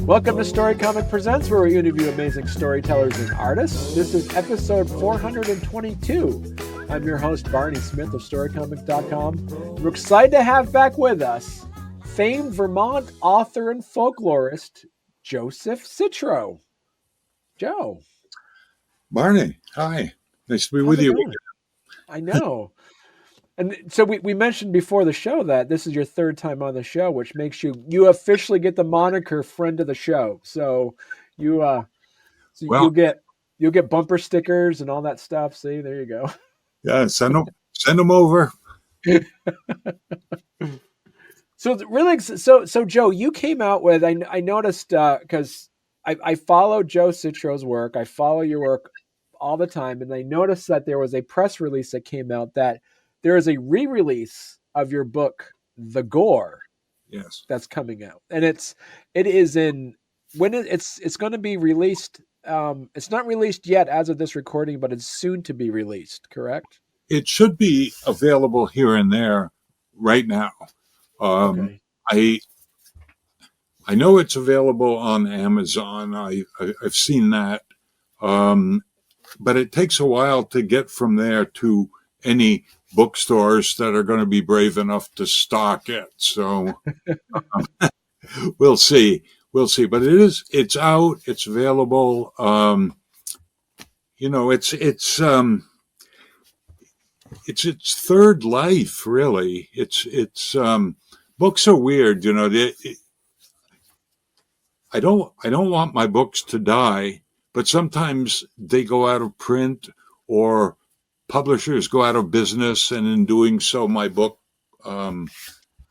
Welcome to Story Comic Presents, where we interview amazing storytellers and artists. This is episode 422. I'm your host, Barney Smith of StoryComic.com. We're excited to have back with us famed Vermont author and folklorist, Joseph Citro. Joe. Barney, hi. Nice to be with you again. I know. And so we mentioned before the show that this is your third time on the show, which makes you officially get the moniker friend of the show. So you'll get bumper stickers and all that stuff. See, there you go. Yeah, send them over. So Joe, you came out with I noticed because I follow Joe Citro's work. I follow your work all the time, and I noticed that there was a press release that came out that there is a re-release of your book, The Gore. Yes, that's coming out, and it's going to be released. It's not released yet as of this recording, but it's soon to be released. Correct? It should be available here and there right now. Okay. I know it's available on Amazon. I've seen that, but it takes a while to get from there to any bookstores that are going to be brave enough to stock it. So we'll see. But it's out. It's available. It's its third life, really. It's books are weird. I don't want my books to die, but sometimes they go out of print or publishers go out of business, and in doing so, my book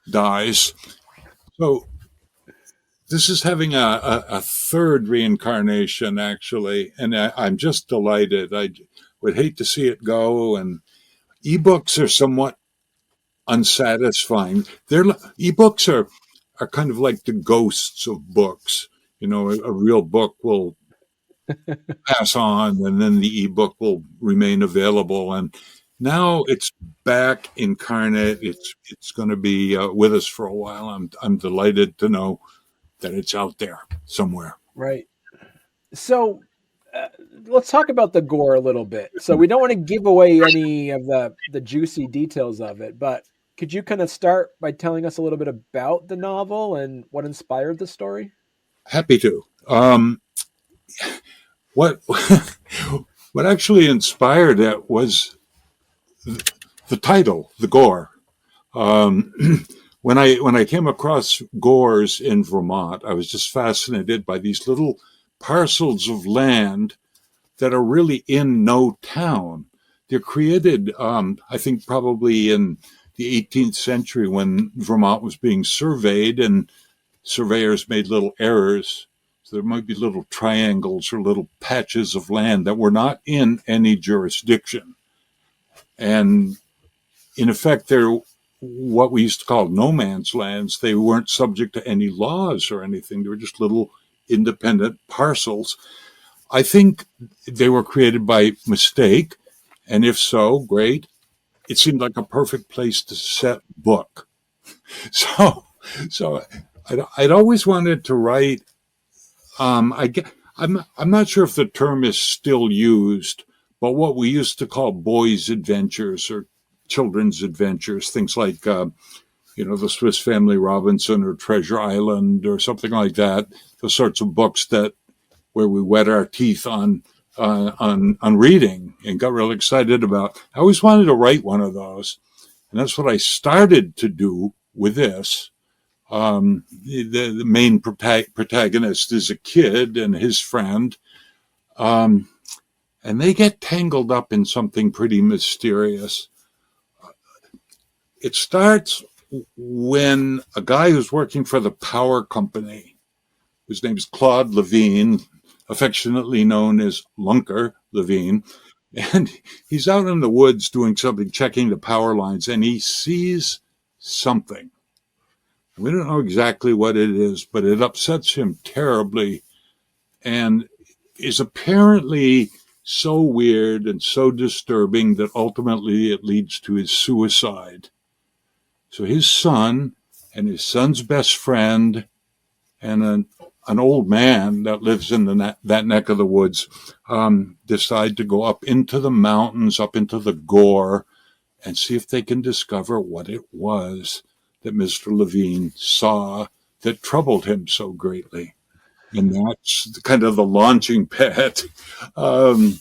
dies. So this is having a third reincarnation, actually, and I'm just delighted. I would hate to see it go, and ebooks are somewhat unsatisfying. Ebooks are kind of like the ghosts of books. A real book will pass on, and then the ebook will remain available. And now it's back incarnate. It's going to be with us for a while. I'm delighted to know that it's out there somewhere. Right. So let's talk about The Gore a little bit. So we don't want to give away any of the juicy details of it, but could you kind of start by telling us a little bit about the novel and what inspired the story? Happy to. What actually inspired it was the title, The Gore. When I came across gores in Vermont, I was just fascinated by these little parcels of land that are really in no town. They're created, I think, probably in the 18th century when Vermont was being surveyed, and surveyors made little errors. So there might be little triangles or little patches of land that were not in any jurisdiction. And in effect, they're what we used to call no man's lands. They weren't subject to any laws or anything. They were just little independent parcels. I think they were created by mistake. And if so, great. It seemed like a perfect place to set book. So I'd always wanted to write. I'm not sure if the term is still used, but what we used to call boys' adventures or children's adventures, things like the Swiss Family Robinson or Treasure Island or something like that. The sorts of books where we wet our teeth on reading and got real excited about. I always wanted to write one of those, and that's what I started to do with this. The main protagonist is a kid and his friend, and they get tangled up in something pretty mysterious. It starts when a guy who's working for the power company, whose name is Claude Levine, affectionately known as Lunker Levine, and he's out in the woods doing something, checking the power lines, and he sees something. We don't know exactly what it is, but it upsets him terribly and is apparently so weird and so disturbing that ultimately it leads to his suicide. So his son and his son's best friend and an old man that lives in that neck of the woods decide to go up into the mountains, up into the Gore, and see if they can discover what it was that Mr. Levine saw that troubled him so greatly. And that's kind of the launching pad. In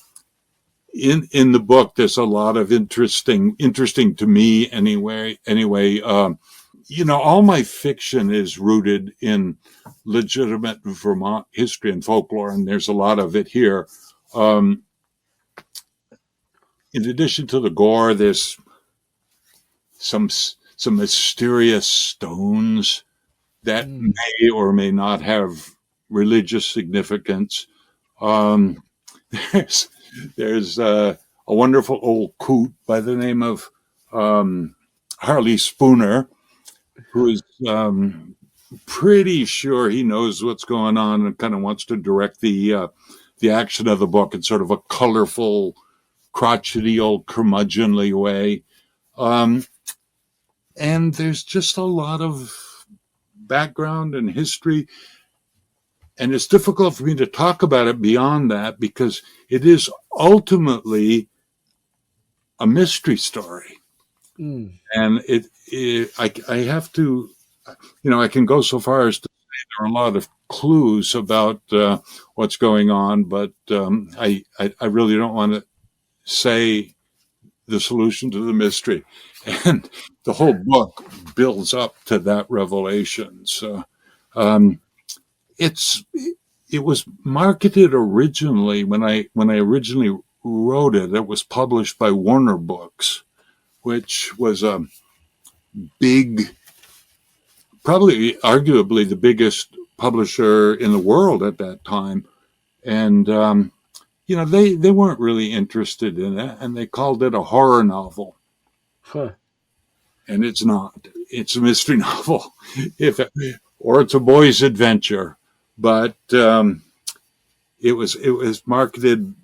the book, there's a lot of interesting to me anyway. All my fiction is rooted in legitimate Vermont history and folklore, and there's a lot of it here. In addition to the Gore, there's some mysterious stones that may or may not have religious significance. There's a wonderful old coot by the name of Harley Spooner, who is pretty sure he knows what's going on and kind of wants to direct the action of the book in sort of a colorful, crotchety, old curmudgeonly way. And there's just a lot of background and history. And it's difficult for me to talk about it beyond that because it is ultimately a mystery story. And I have to, I can go so far as to say there are a lot of clues about what's going on, but I really don't want to say the solution to the mystery. And the whole book builds up to that revelation. So it was marketed originally when I originally wrote it. It was published by Warner Books, which was a big, probably arguably the biggest publisher in the world at that time. And they weren't really interested in it, and they called it a horror novel. Huh. And it's not. It's a mystery novel, or it's a boy's adventure. But it was marketed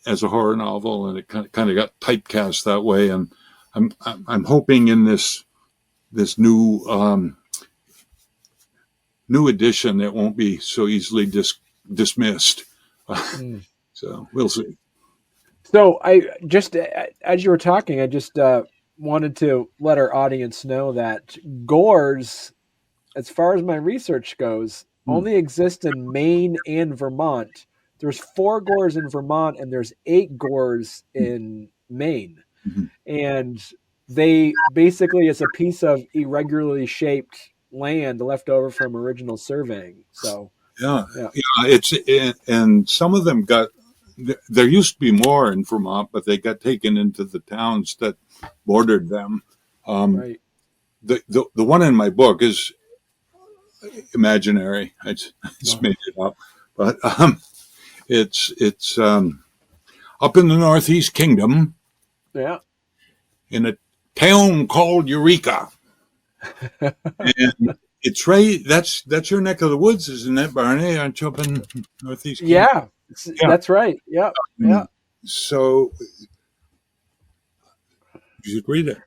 as a horror novel, and it kind of got typecast that way. And I'm hoping in this new edition it won't be so easily dismissed. So we'll see. So I just, as you were talking, I just wanted to let our audience know that Gores, as far as my research goes, only exist in Maine and Vermont. There's 4 Gores in Vermont and there's 8 Gores in Maine. And they basically, it's a piece of irregularly shaped land left over from original surveying. So yeah. And some of them there used to be more in Vermont, but they got taken into the towns that bordered them. Right. The one in my book is imaginary. I just made it up, but it's up in the Northeast Kingdom. Yeah. In a town called Eureka. And it's right. That's your neck of the woods, isn't it, Barney? Aren't you up in Northeast Kingdom? Yeah. That's right. Yeah. Yeah. So you should read it.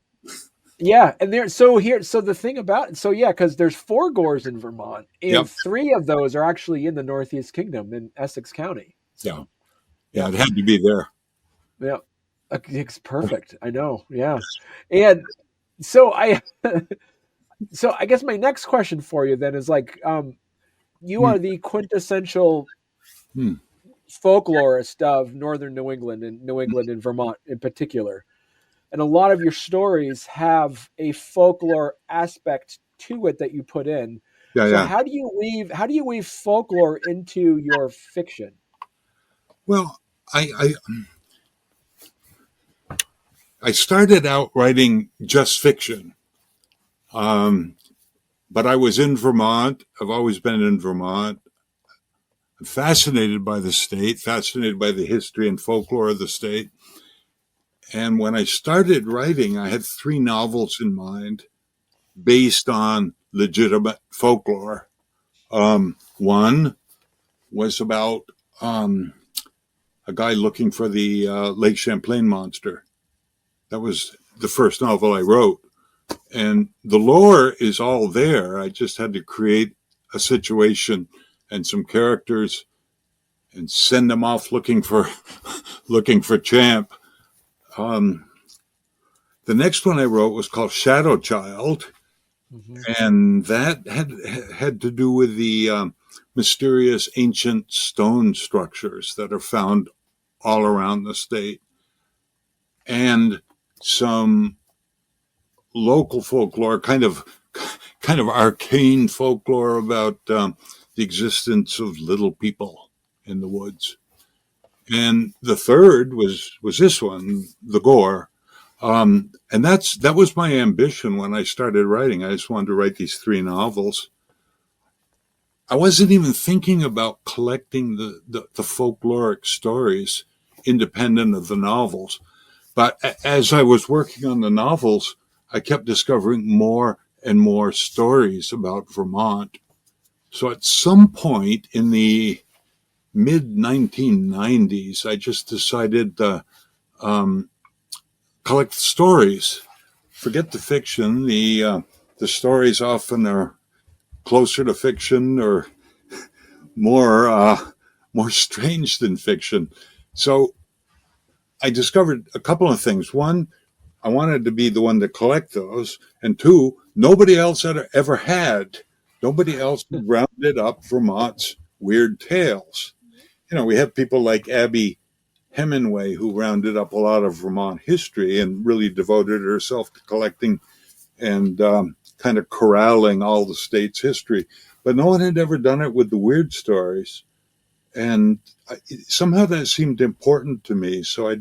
Yeah, and the thing about it, because there's 4 Gores in Vermont, and 3 of those are actually in the Northeast Kingdom in Essex County. So, yeah, it had to be there. Yeah, it's perfect. I know. Yeah, and so I guess my next question for you then is like, you are the quintessential folklorist of Northern New England and Vermont in particular. And a lot of your stories have a folklore aspect to it that you put in. How do you weave folklore into your fiction? Well, I started out writing just fiction, but I was in Vermont. I've always been in Vermont. I'm fascinated by the state, fascinated by the history and folklore of the state. And when I started writing, I had 3 novels in mind based on legitimate folklore. One was about a guy looking for the Lake Champlain monster. That was the first novel I wrote. And the lore is all there. I just had to create a situation and some characters and send them off looking for Champ. The next one I wrote was called Shadow Child, and that had to do with the mysterious ancient stone structures that are found all around the state, and some local folklore, kind of arcane folklore about the existence of little people in the woods. And the third was this one, the Gore. And that was my ambition when I started writing. I just wanted to write these 3 novels. I wasn't even thinking about collecting the folkloric stories independent of the novels. But as I was working on the novels, I kept discovering more and more stories about Vermont. So at some point in the mid-1990s, I just decided to collect stories. Forget the fiction. The stories often are closer to fiction or more strange than fiction. So I discovered a couple of things. One, I wanted to be the one to collect those. And 2, nobody else ever had. Nobody else rounded up Vermont's weird tales. We have people like Abby Hemingway, who rounded up a lot of Vermont history and really devoted herself to collecting and kind of corralling all the state's history. But no one had ever done it with the weird stories. And somehow that seemed important to me. So I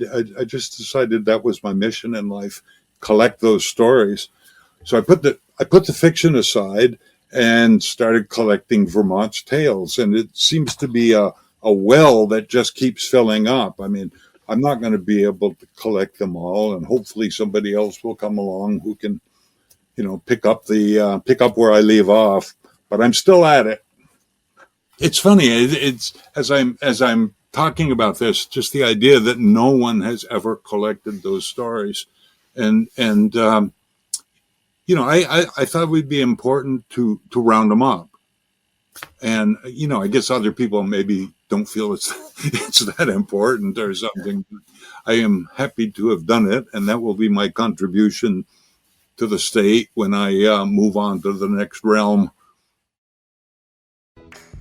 just decided that was my mission in life, collect those stories. So I put the fiction aside and started collecting Vermont's tales. And it seems to be a well that just keeps filling up. I mean, I'm not going to be able to collect them all, and hopefully somebody else will come along who can, pick up where I leave off. But I'm still at it. It's funny. It's as I'm talking about this, just the idea that no one has ever collected those stories, and I thought it would be important to round them up. And I guess other people maybe don't feel it's that important or something. I am happy to have done it, and that will be my contribution to the state when I move on to the next realm.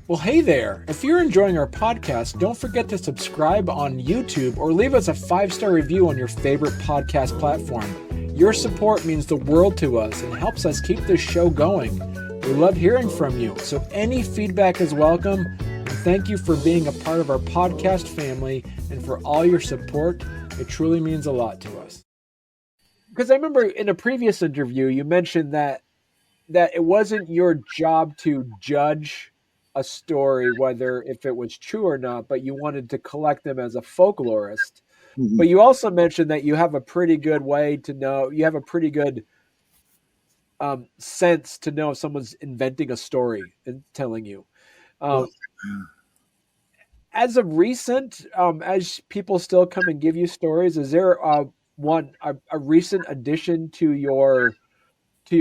Well, hey there. If you're enjoying our podcast, don't forget to subscribe on YouTube or leave us a 5-star review on your favorite podcast platform. Your support means the world to us and helps us keep this show going. We love hearing from you, so any feedback is welcome. And thank you for being a part of our podcast family and for all your support. It truly means a lot to us. Because I remember in a previous interview, you mentioned that it wasn't your job to judge a story, whether if it was true or not, but you wanted to collect them as a folklorist. Mm-hmm. But you also mentioned that you have a pretty good way to know, you have a pretty good sense to know if someone's inventing a story and telling you. As of recent, as people still come and give you stories, is there a recent addition to your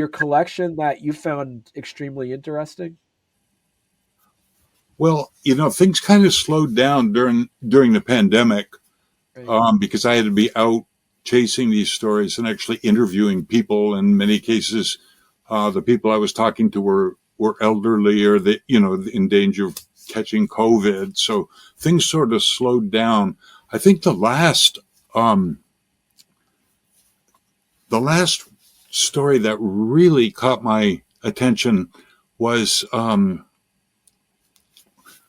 collection that you found extremely interesting? Well, things kind of slowed down during the pandemic, right. Because I had to be out chasing these stories and actually interviewing people. In many cases, the people I was talking to were elderly or in danger of catching COVID. So things sort of slowed down. I think the last story that really caught my attention was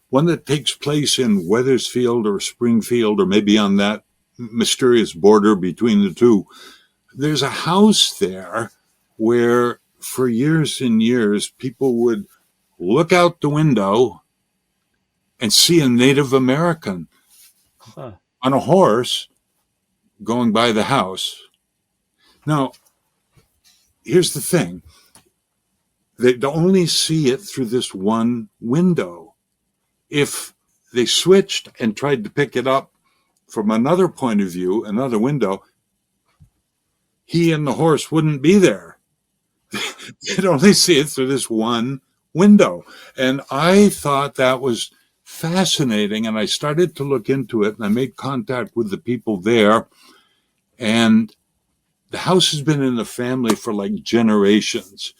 one that takes place in Wethersfield or Springfield, or maybe on that mysterious border between the two. There's a house there where for years and years, people would look out the window and see a Native American on a horse going by the house. Now, here's the thing. They only see it through this one window. If they switched and tried to pick it up from another point of view, another window. He and the horse wouldn't be there. They'd only see it through this one window. And I thought that was fascinating. And I started to look into it, and I made contact with the people there. And the house has been in the family for like generations.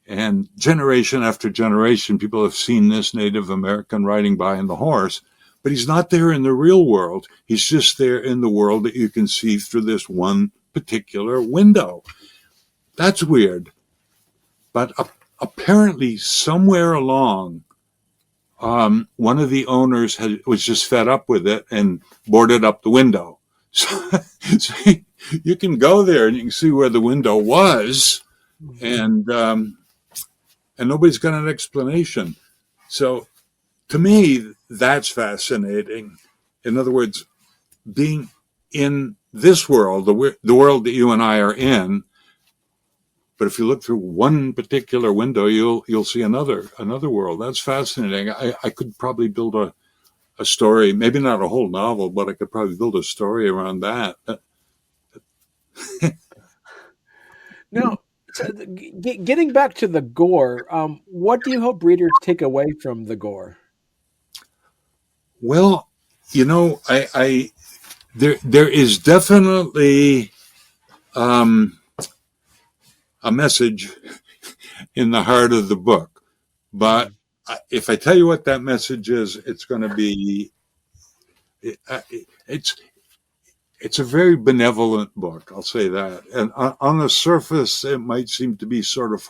And generation after generation, people have seen this Native American riding by on the horse. But he's not there in the real world. He's just there in the world that you can see through this one particular window. That's weird. But apparently somewhere along, one of the owners was just fed up with it and boarded up the window. So you can go there and you can see where the window was, and nobody's got an explanation. So to me, that's fascinating. In other words, being in this world, the world that you and I are in, but if you look through one particular window, you'll see another world. That's fascinating. I could probably build a story, maybe not a whole novel, but I could probably build a story around that. Now, so getting back to the Gore, what do you hope readers take away from the Gore? Well, there is definitely a message in the heart of the book, but if I tell you what that message is, it's going to be it's a very benevolent book. I'll say that. And on the surface, it might seem to be sort of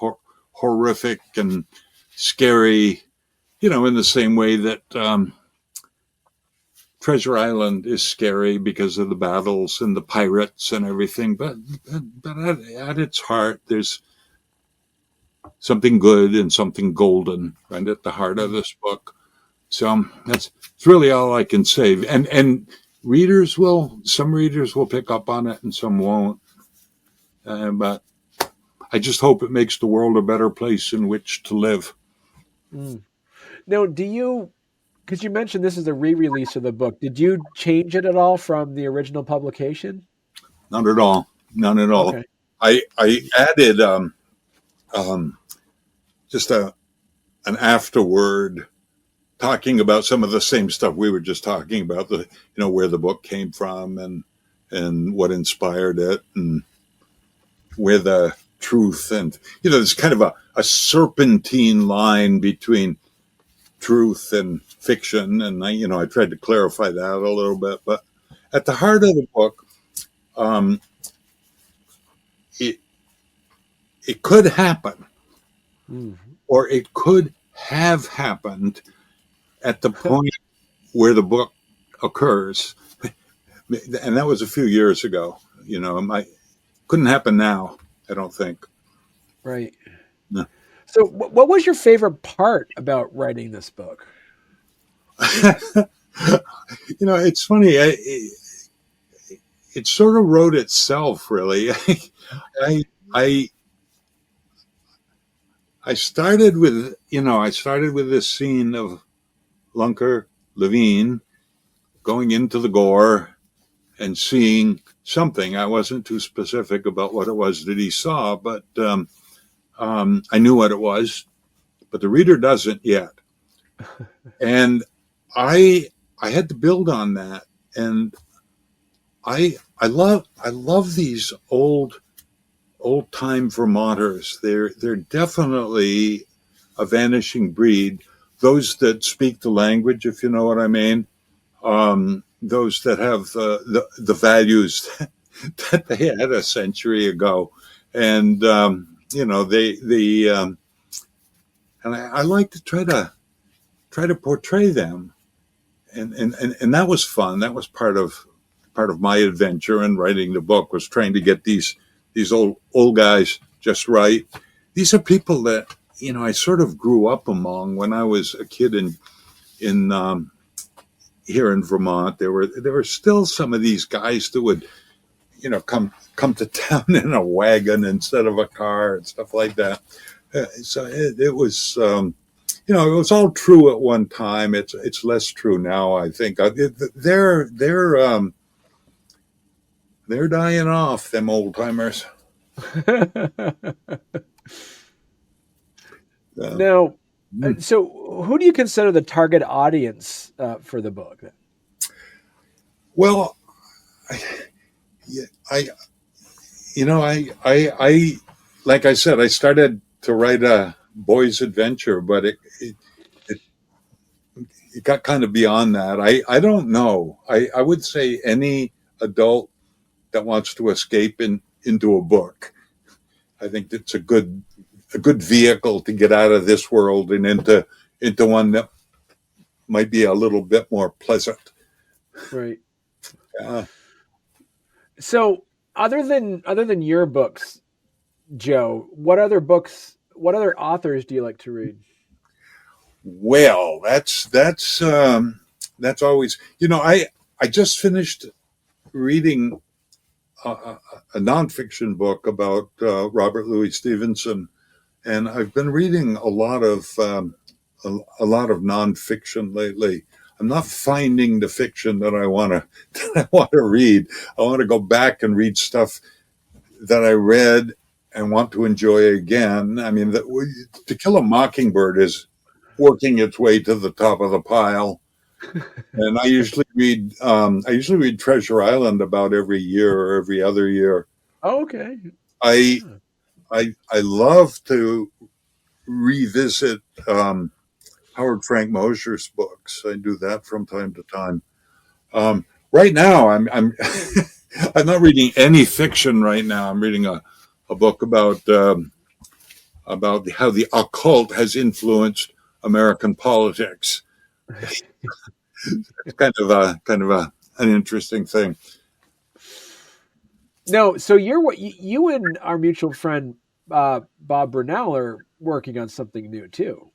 horrific and scary, in the same way that Treasure Island is scary because of the battles and the pirates and everything. But at its heart, there's something good and something golden right at the heart of this book. So that's really all I can say. And some readers will pick up on it and some won't. But I just hope it makes the world a better place in which to live. Now, because you mentioned this is a re-release of the book, did you change it at all from the original publication? Not at all. None at all. Okay. I added just an afterword talking about some of the same stuff we were just talking about, where the book came from and what inspired it and where the truth and, there's kind of a serpentine line between truth and fiction. And I tried to clarify that a little bit, but at the heart of the book, it could happen, or it could have happened at the point where the book occurs. And that was a few years ago. It couldn't happen now, I don't think. Right. No. So what was your favorite part about writing this book? It's funny. It sort of wrote itself, really. I started with this scene of Lunker Levine going into the Gore and seeing something. I wasn't too specific about what it was that he saw, but I knew what it was, but the reader doesn't yet. And I had to build on that. And I love these old time Vermonters. They're definitely a vanishing breed. Those that speak the language, if you know what I mean. Those that have the values that they had a century ago. And and I like to try to portray them, and that was fun. That was part of my adventure in writing the book, was trying to get these old guys just right. These are people that I sort of grew up among when I was a kid in here in Vermont. There were still some of these guys that would come to town in a wagon instead of a car and stuff like that. So it was it was all true at one time. It's less true now, I think. They're dying off, them old timers. Now, so who do you consider the target audience for the book? Well, I, yeah, I like I said, I started to write a boy's adventure, but it got kind of beyond that. I don't know. I would say any adult that wants to escape into a book. I think it's a good vehicle to get out of this world and into one that might be a little bit more pleasant. Right. Uh, So other than your books, Joe, what other authors do you like to read? well, that's always I just finished reading a nonfiction book about Robert Louis Stevenson, and I've been reading a lot of nonfiction lately. I'm not finding the fiction that I want to that I want to read. I want to go back and read stuff that I read and want to enjoy again. I mean, To Kill a Mockingbird is working its way to the top of the pile, and I usually read Treasure Island about every year or every other year. Oh, okay. I I love to revisit Howard Frank Mosher's books. I do that from time to time. Right now, I'm I'm not reading any fiction right now. I'm reading a book about how the occult has influenced American politics. It's kind of an interesting thing. No, so you and our mutual friend Bob Brunel are working on something new too.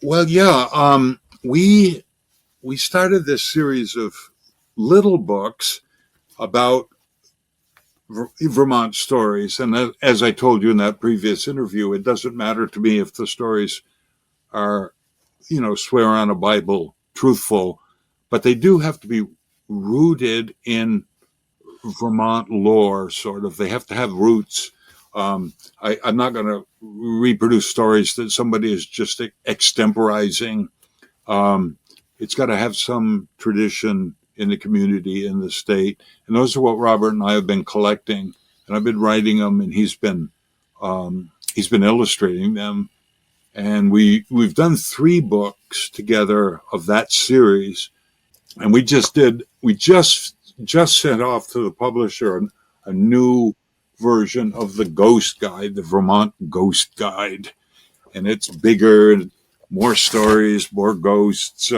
Well, yeah, we started this series of little books about Vermont stories, and as I told you in that previous interview, it doesn't matter to me if the stories are, swear on a Bible, truthful, but they do have to be rooted in Vermont lore, sort of. They have to have roots. I'm not going to reproduce stories that somebody is just extemporizing. It's got to have some tradition in the community, in the state, and those are what Robert and I have been collecting, and I've been writing them, and he's been illustrating them, and we've done 3 books together of that series, and we just sent off to the publisher a new version of the Ghost Guide, the Vermont Ghost Guide, and it's bigger and more stories, more ghosts.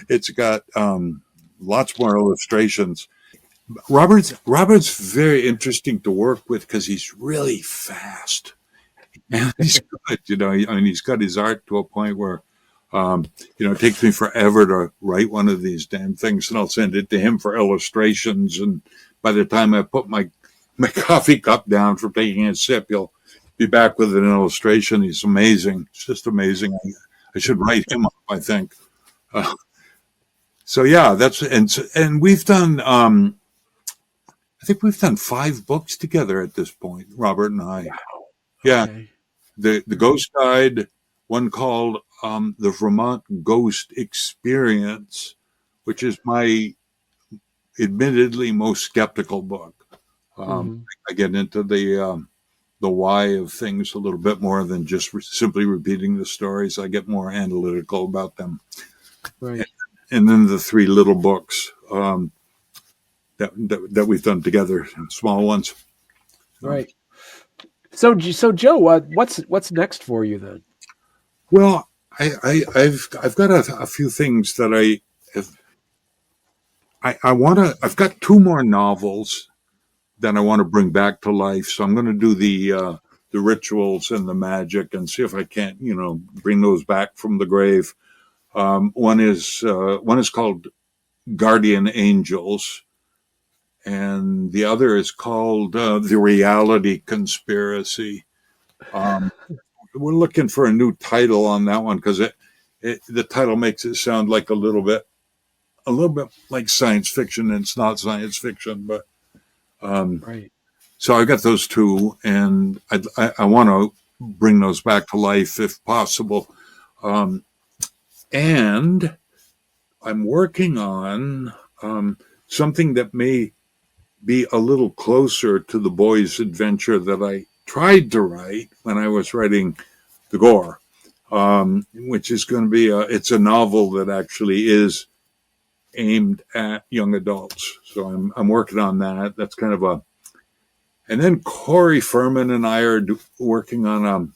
It's got lots more illustrations. Robert's very interesting to work with because he's really fast, and he's good. He's got his art to a point where it takes me forever to write one of these damn things, and I'll send it to him for illustrations. And by the time I put my coffee cup down from taking a sip, he'll be back with an illustration. He's amazing. It's just amazing. I should write him up, I think. So yeah, and we've done. I think we've done 5 books together at this point, Robert and I. Wow. Yeah, Okay. the Ghost Guide, one called the Vermont Ghost Experience, which is my admittedly most skeptical book. I get into the why of things a little bit more than just simply repeating the stories. I get more analytical about them. Right. And then the 3 little books that we've done together, small ones. Right. So Joe, what's next for you then? Well, I've got a few things that I want to. I've got 2 more novels that I want to bring back to life. So I'm going to do the rituals and the magic and see if I can't, bring those back from the grave. One is called Guardian Angels, and the other is called The Reality Conspiracy. we're looking for a new title on that one because the title makes it sound like a little bit like science fiction, and it's not science fiction. But Right. so I got those two, and I want to bring those back to life if possible. And I'm working on something that may be a little closer to the boy's adventure that I tried to write when I was writing the Gore, which is going to be it's a novel that actually is aimed at young adults. So I'm working on that. That's kind of and then Corey Furman and I are working on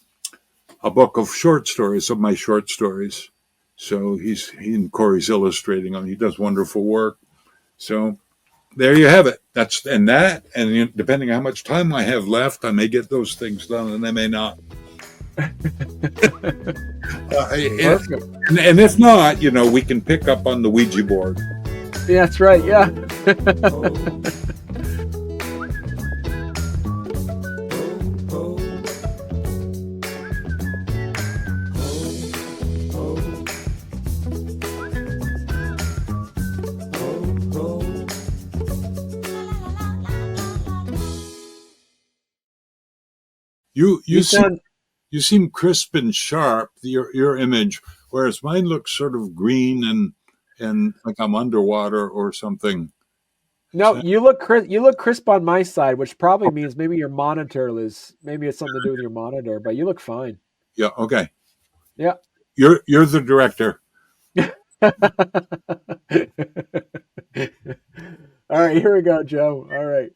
a book of short stories, of my short stories. So he and Corey's illustrating them. He does wonderful work. So there you have it. And depending on how much time I have left, I may get those things done, and I may not. And if not, we can pick up on the Ouija board. Yeah, that's right. Yeah. You seem crisp and sharp, your image, whereas mine looks sort of green and like I'm underwater or something. No, you look crisp on my side, which probably means maybe your monitor maybe it's something to do with your monitor, but you look fine. Yeah, okay. Yeah. You're the director. All right, here we go, Joe. All right.